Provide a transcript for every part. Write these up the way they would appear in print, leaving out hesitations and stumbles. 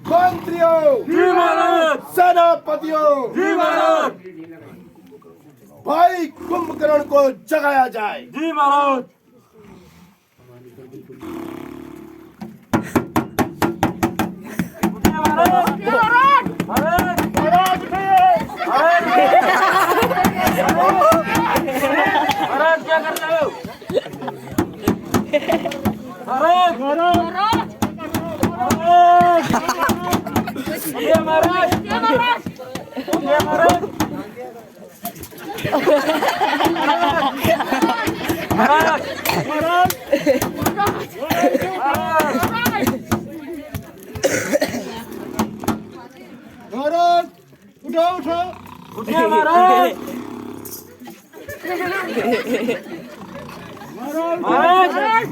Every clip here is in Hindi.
मंत्रियों, जी महाराज। सेनापतियों, जी महाराज। भाई कुंभकर्ण को जगाया जाए। जी महाराज। उठिए महाराज। महाराज। महाराज महाराज क्या कर रहे हो? महाराज। महाराज। उठिए महाराज। उठिए महाराज। महाराज। महाराज। महाराज उठाओ उठाओ। उठिए महाराज। महाराज। महाराज। महाराज।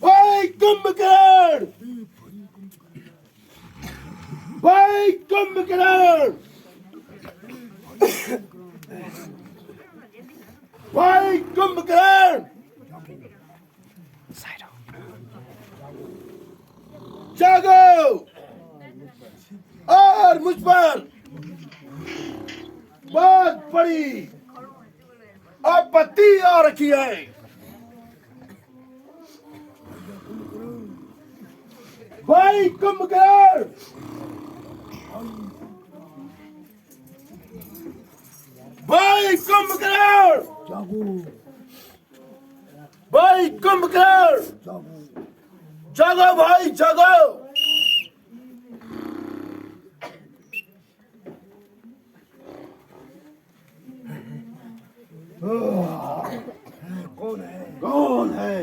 भाई कुंभकर्ण, भाई कुंभकर्ण, भाई कुंभकर्ण, जागो और मुझ पर बहुत बड़ी आपत्ति आ रखी है। भाई कुंभकर्ण, भाई कुंभकर्ण, भाई कुंभकर्ण, जागो भाई जागो। कौन है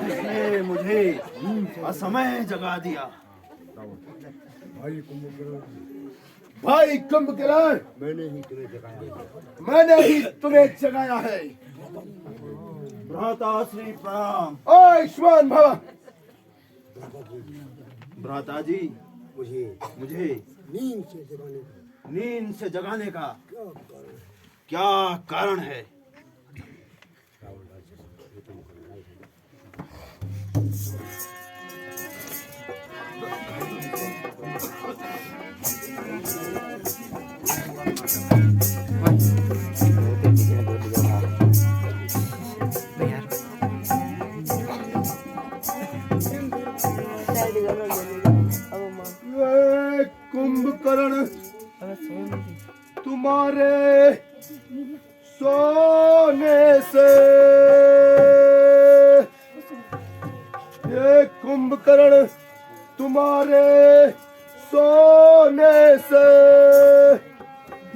जिसने मुझे असमय जगा दिया? भाई कुंभकर्ण, मैंने ही तुम्हें जगाया है। भ्राता श्री प्रणाम। आयुष्मान भव। भ्राता जी, मुझे नींद से जगाने का क्या कारण है? कुंभकर्ण, तुम्हारे सोने से, ये कुंभकर्ण तुम्हारे सोने से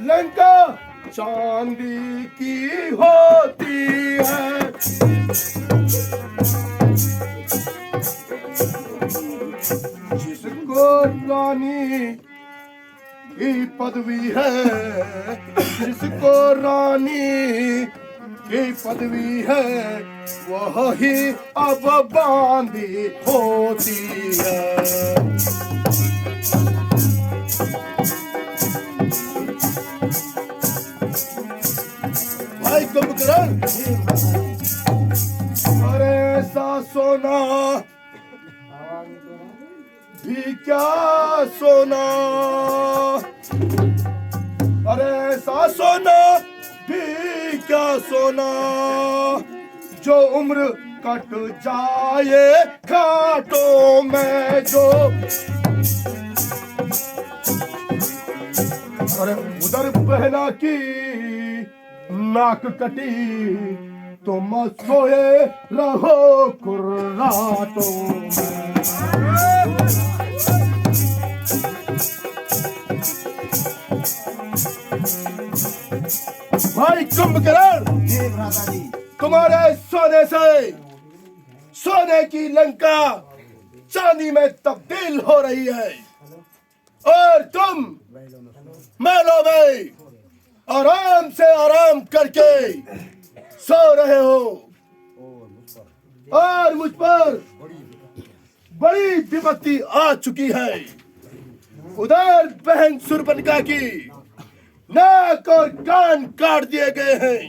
लंका चांदी की होती है। जिसको रानी की पदवी है, जिसको रानी की पदवी है, वही अब बांदी होती है। भाई कुंभकर्ण, अरे ऐसा सोना भी क्या सोना, अरे ऐसा सोना भी क्या सोना, जो उम्र कट जाए घाटों में जो। अरे उधर पहना की नाक कटी, तुम सोए रहो कुर्राटों में। भाई कुंभकर्ण, तुम्हारे सोने से सोने की लंका चांदी में तब्दील हो रही है और तुम महलों में आराम से आराम करके सो रहे हो और मुझ पर बड़ी विपत्ति आ चुकी है। उधर बहन शूर्पणखा की नाक और कान काट दिए गए हैं।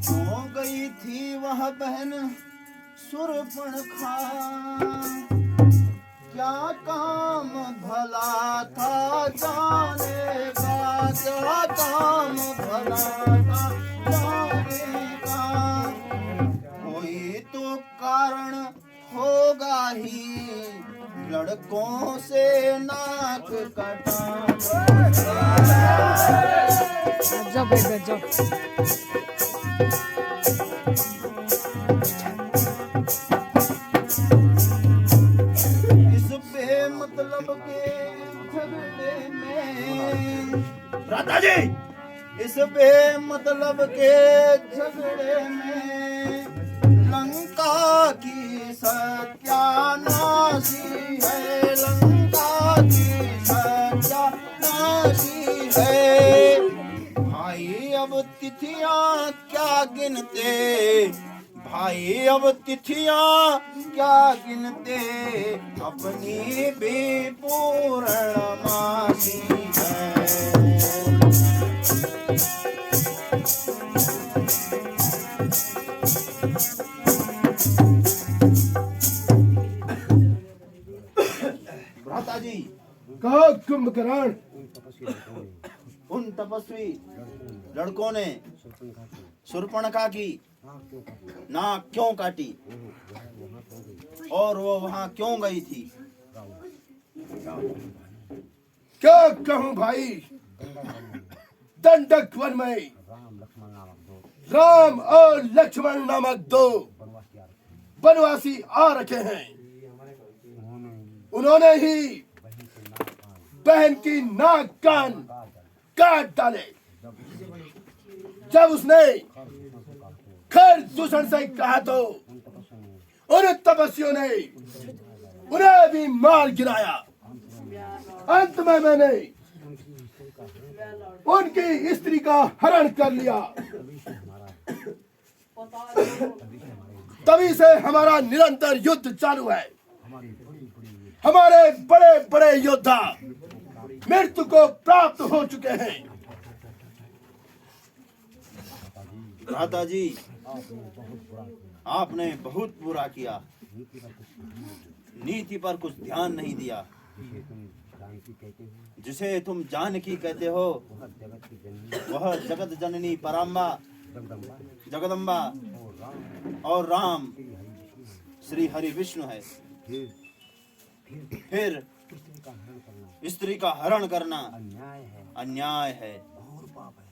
हो गई थी वह बहन शूर्पणखा, क्या काम भला था जानेगा, क्या काम भला था जानेगा। कोई तो कारण होगा ही लड़कों से नाक कटाना। गजब है गजब। इस बेमतलब के झगड़े में, भ्राता जी, इस बेमतलब के झगड़े में लंका की सत्यानाशी है, लंका की सत्यानाशी है। भाई अब तिथियां क्या गिनते, भाई अब तिथियां क्या गिनते, अपनी भी पूर्णमासी है। भ्राता जी, कहो कुंभकर्ण, उन तपस्वी लड़कों ने शूर्पणखा की नाक क्यों काटी और वो वहां क्यों गई थी? क्या कहूं भाई, दंडक वन में राम और लक्ष्मण नामक दो वनवासी आ रखे हैं। उन्होंने ही बहन की नाक कान काट डाले। जब उसने खर दूषण से कहा तो उन तपस्वियों ने उन्हें भी मार गिराया। अंत में मैंने उनकी स्त्री का हरण कर लिया। तभी से हमारा निरंतर युद्ध चालू है। हमारे बड़े बड़े योद्धा मृत्यु को प्राप्त हो चुके हैं। भ्राता जी, आपने बहुत बुरा किया, नीति पर कुछ ध्यान नहीं दिया। जिसे तुम जानकी कहते हो वह जगत जननी पराम्बा जगदम्बा और राम श्री हरि विष्णु है। फिर स्त्री का हरण करना अन्याय है,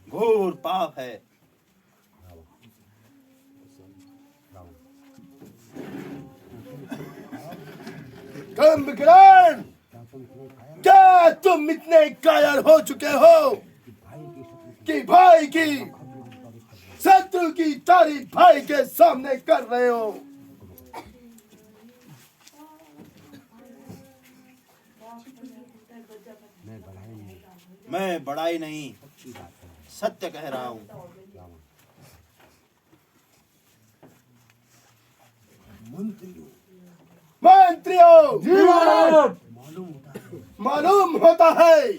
घोर पाप है। कुंभकर्ण, क्या तुम इतने कायर हो चुके हो कि भाई की शत्रु की तारीफ भाई के सामने कर रहे हो? मैं बड़ाई नहीं, सत्य कह रहा हूँ। मंत्रियों, जी महाराज। मालूम होता है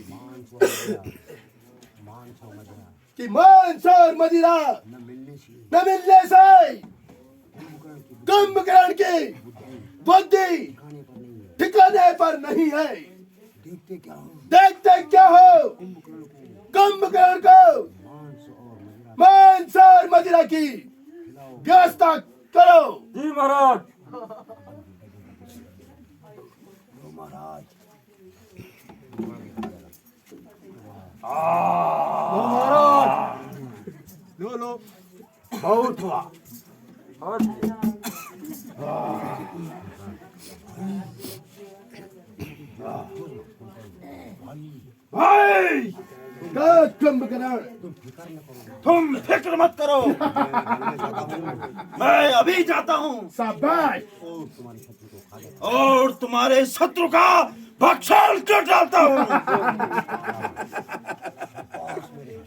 कि मांस और मदिरा न मिलने से कुंभकर्ण की बुद्धि ठिकाने पर नहीं है। देखते क्या हो, कुंभकर्ण को मांस और मदिरा की व्यवस्था करो। जी महाराज। लो बहुत हुआ। और भाई, कुंभकर्ण, तुम फिक्र मत करो, मैं अभी जाता हूँ शाबाश। और तुम्हारे शत्रु का भक्षण कर डालता हूँ।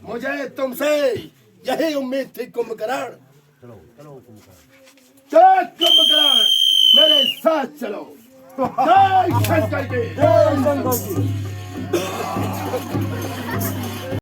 मुझे तुमसे यही उम्मीद थी कुंभकर्ण। चलो कुंभकर्ण, मेरे साथ चलो। जय शंकर की। जय शंकर की।